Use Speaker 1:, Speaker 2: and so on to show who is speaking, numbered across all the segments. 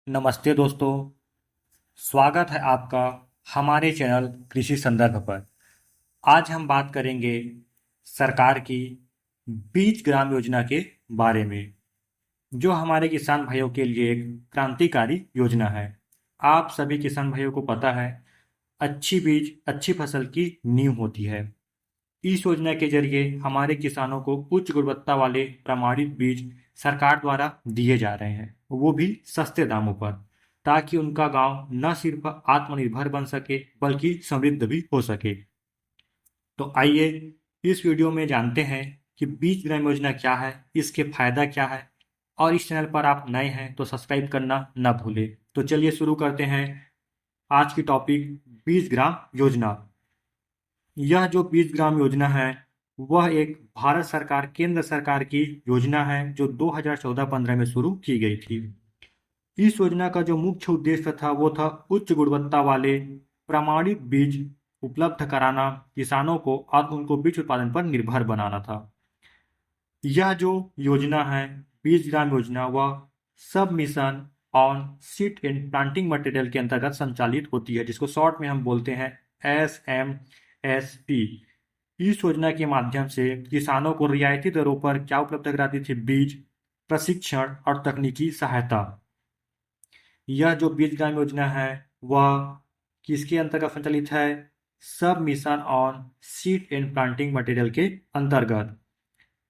Speaker 1: नमस्ते दोस्तों। स्वागत है आपका हमारे चैनल कृषि संदर्भ पर। आज हम बात करेंगे सरकार की बीज ग्राम योजना के बारे में, जो हमारे किसान भाइयों के लिए एक क्रांतिकारी योजना है। आप सभी किसान भाइयों को पता है, अच्छी बीज अच्छी फसल की नींव होती है। इस योजना के जरिए हमारे किसानों को उच्च गुणवत्ता वाले प्रमाणित बीज सरकार द्वारा दिए जा रहे हैं, वो भी सस्ते दामों पर, ताकि उनका गांव न सिर्फ आत्मनिर्भर बन सके बल्कि समृद्ध भी हो सके। तो आइए इस वीडियो में जानते हैं कि बीज ग्राम योजना क्या है, इसके फायदा क्या है, और इस चैनल पर आप नए हैं तो सब्सक्राइब करना न भूलें। तो चलिए शुरू करते हैं आज की टॉपिक, बीज ग्राम योजना। यह जो बीज ग्राम योजना है, वह एक भारत सरकार केंद्र सरकार की योजना है, जो 2014-15 में शुरू की गई थी। इस योजना का जो मुख्य उद्देश्य था वो था उच्च गुणवत्ता वाले प्रमाणित बीज उपलब्ध कराना किसानों को, और उनको बीज उत्पादन पर निर्भर बनाना था। यह जो योजना है बीज ग्राम योजना, वह सब mission on seed and planting material के अंतर्गत संचालित होती है, जिसको शॉर्ट में हम बोलते हैं SMSP। इस योजना के माध्यम से किसानों को रियायती दरों पर क्या उपलब्ध कराती थी? बीज, प्रशिक्षण और तकनीकी सहायता। यह जो बीज ग्राम योजना है वह किसके अंतर्गत संचालित है? सब mission on seed and planting material के अंतर्गत।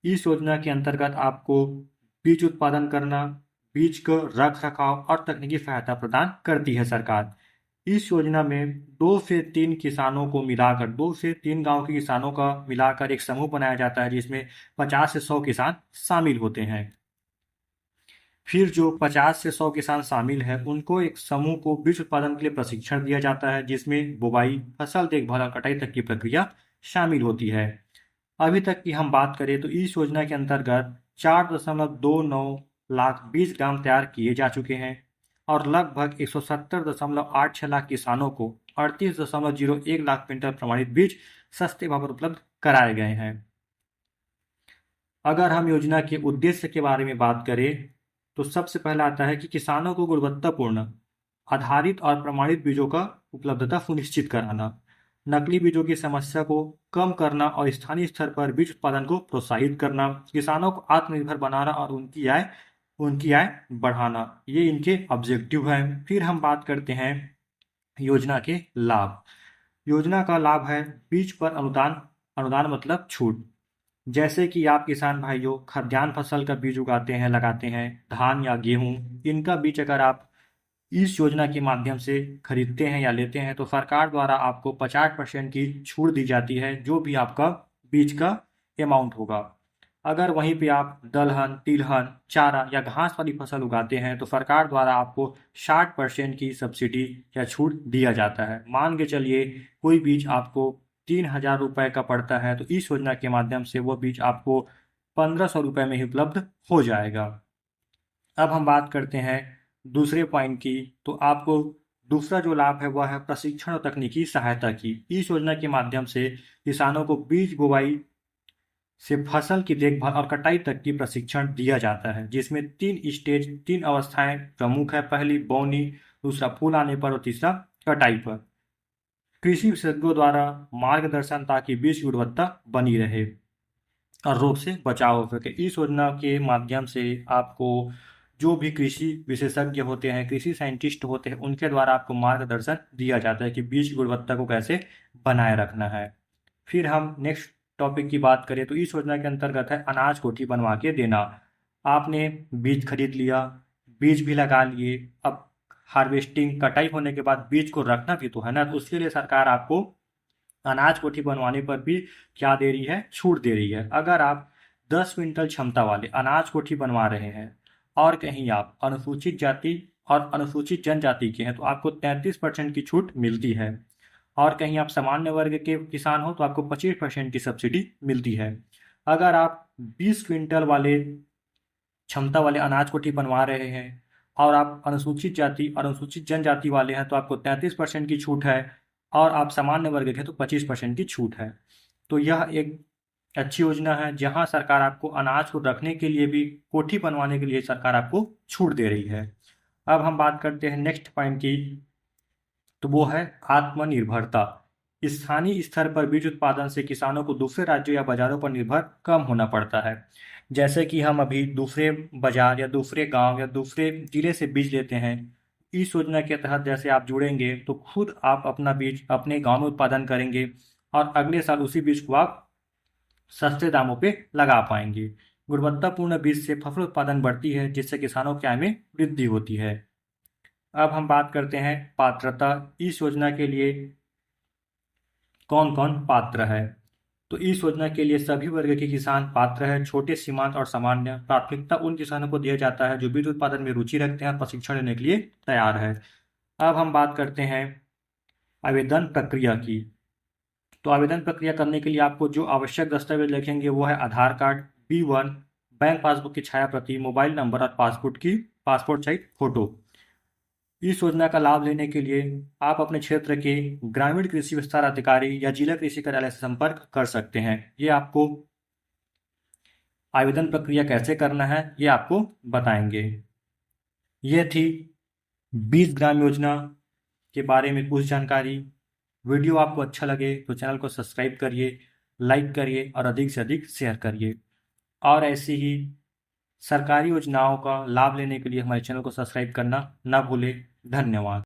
Speaker 1: इस योजना के अंतर्गत आपको बीज उत्पादन करना, बीज को रख रखाव और तकनीकी सहायता प्रदान करती है सरकार। इस योजना में 2 से 3 किसानों को मिलाकर, 2 से 3 गांव के किसानों का मिलाकर एक समूह बनाया जाता है, जिसमें 50 से 100 किसान शामिल होते हैं। फिर जो 50 से 100 किसान शामिल हैं, उनको एक समूह को बीज उत्पादन के लिए प्रशिक्षण दिया जाता है, जिसमें बुवाई, फसल देखभाल और कटाई तक की प्रक्रिया शामिल होती है। अभी तक की हम बात करें तो इस योजना के अंतर्गत 4.29 लाख बीज ग्राम तैयार किए जा चुके हैं, और लगभग 170.86 लाख किसानों को 38.01 लाख क्विंटल प्रमाणित बीज सस्ते भाव पर उपलब्ध कराए गए हैं। अगर हम योजना के उद्देश्य के बारे में बात करें तो सबसे पहला आता है कि किसानों को गुणवत्तापूर्ण, आधारित और प्रमाणित बीजों का उपलब्धता सुनिश्चित कराना, नकली बीजों की समस्या को कम करना और स्थानीय स्तर पर बीज उत्पादन को प्रोत्साहित करना, किसानों को आत्मनिर्भर बनाना और उनकी आय बढ़ाना, ये इनके ऑब्जेक्टिव हैं। फिर हम बात करते हैं योजना के लाभ। योजना का लाभ है बीज पर अनुदान। अनुदान मतलब छूट। जैसे कि आप किसान भाइयों खाद्यान्न फसल का बीज उगाते हैं, लगाते हैं, धान या गेहूं, इनका बीज अगर आप इस योजना के माध्यम से खरीदते हैं या लेते हैं तो सरकार द्वारा आपको 50% की छूट दी जाती है, जो भी आपका बीज का अमाउंट होगा। अगर वहीं पे आप दलहन, तिलहन, चारा या घास वाली फसल उगाते हैं तो सरकार द्वारा आपको 60% की सब्सिडी या छूट दिया जाता है। मान के चलिए कोई बीज आपको 3,000 रुपये का पड़ता है, तो इस योजना के माध्यम से वो बीज आपको 1,500 रुपये में ही उपलब्ध हो जाएगा। अब हम बात करते हैं दूसरे पॉइंट की। तो आपको दूसरा जो लाभ है वह है प्रशिक्षण और तकनीकी सहायता की। इस योजना के माध्यम से किसानों को बीज बुवाई से फसल की देखभाल और कटाई तक की प्रशिक्षण दिया जाता है, जिसमें 3 अवस्थाएं प्रमुख है। पहली बोनी, दूसरा फूल आने पर और तीसरा कटाई पर। कृषि विशेषज्ञों द्वारा मार्गदर्शन, ताकि बीज की गुणवत्ता बनी रहे और रोग से बचाव हो सके। इस योजना के माध्यम से आपको जो भी कृषि विशेषज्ञ होते हैं, कृषि साइंटिस्ट होते हैं, उनके द्वारा आपको मार्गदर्शन दिया जाता है कि बीज की गुणवत्ता को कैसे बनाए रखना है। फिर हम नेक्स्ट टॉपिक की बात करें तो इस योजना के अंतर्गत है अनाज कोठी बनवा के देना। आपने बीज खरीद लिया, बीज भी लगा लिए, अब हार्वेस्टिंग कटाई होने के बाद बीज को रखना भी तो है ना, तो उसके लिए सरकार आपको अनाज कोठी बनवाने पर भी क्या दे रही है? छूट दे रही है। अगर आप 10 क्विंटल क्षमता वाले अनाज कोठी बनवा रहे हैं और कहीं आप अनुसूचित जाति और अनुसूचित जनजाति के हैं तो आपको 33% की छूट मिलती है, और कहीं आप सामान्य वर्ग के किसान हो तो आपको 25% की सब्सिडी मिलती है। अगर आप 20 क्विंटल वाले क्षमता वाले अनाज कोठी बनवा रहे हैं और आप अनुसूचित जाति और अनुसूचित जनजाति वाले हैं तो आपको 33% की छूट है, और आप सामान्य वर्ग के हैं तो 25% की छूट है। तो यह एक अच्छी योजना है, जहां सरकार आपको अनाज को रखने के लिए भी, कोठी बनवाने के लिए सरकार आपको छूट दे रही है। अब हम बात करते हैं नेक्स्ट पॉइंट की, तो वो है आत्मनिर्भरता। स्थानीय स्तर पर बीज उत्पादन से किसानों को दूसरे राज्यों या बाजारों पर निर्भर कम होना पड़ता है। जैसे कि हम अभी दूसरे बाजार या दूसरे गांव या दूसरे जिले से बीज लेते हैं, इस योजना के तहत जैसे आप जुड़ेंगे तो खुद आप अपना बीज अपने गांव में उत्पादन करेंगे और अगले साल उसी बीज को आप सस्ते दामों पे लगा पाएंगे। गुणवत्तापूर्ण बीज से फसल उत्पादन बढ़ती है, जिससे किसानों की आय में वृद्धि होती है। अब हम बात करते हैं पात्रता। इस योजना के लिए कौन कौन पात्र है? तो इस योजना के लिए सभी वर्ग के किसान पात्र हैं। छोटे सीमांत और सामान्य प्राथमिकता उन किसानों को दिया जाता है जो बीज उत्पादन में रुचि रखते हैं और प्रशिक्षण लेने के लिए तैयार है। अब हम बात करते हैं आवेदन प्रक्रिया की। तो आवेदन प्रक्रिया करने के लिए आपको जो आवश्यक दस्तावेज लिखेंगे वो है आधार कार्ड, B1, बैंक पासबुक की छाया प्रति, मोबाइल नंबर और पासपोर्ट साइज फोटो। इस योजना का लाभ लेने के लिए आप अपने क्षेत्र के ग्रामीण कृषि विस्तार अधिकारी या जिला कृषि कार्यालय से संपर्क कर सकते हैं। ये आपको आवेदन प्रक्रिया कैसे करना है ये आपको बताएंगे। ये थी 20 ग्राम योजना के बारे में कुछ जानकारी। वीडियो आपको अच्छा लगे तो चैनल को सब्सक्राइब करिए, लाइक करिए और अधिक से अधिक शेयर करिए। और ऐसी ही सरकारी योजनाओं का लाभ लेने के लिए हमारे चैनल को सब्सक्राइब करना ना भूलें। धन्यवाद।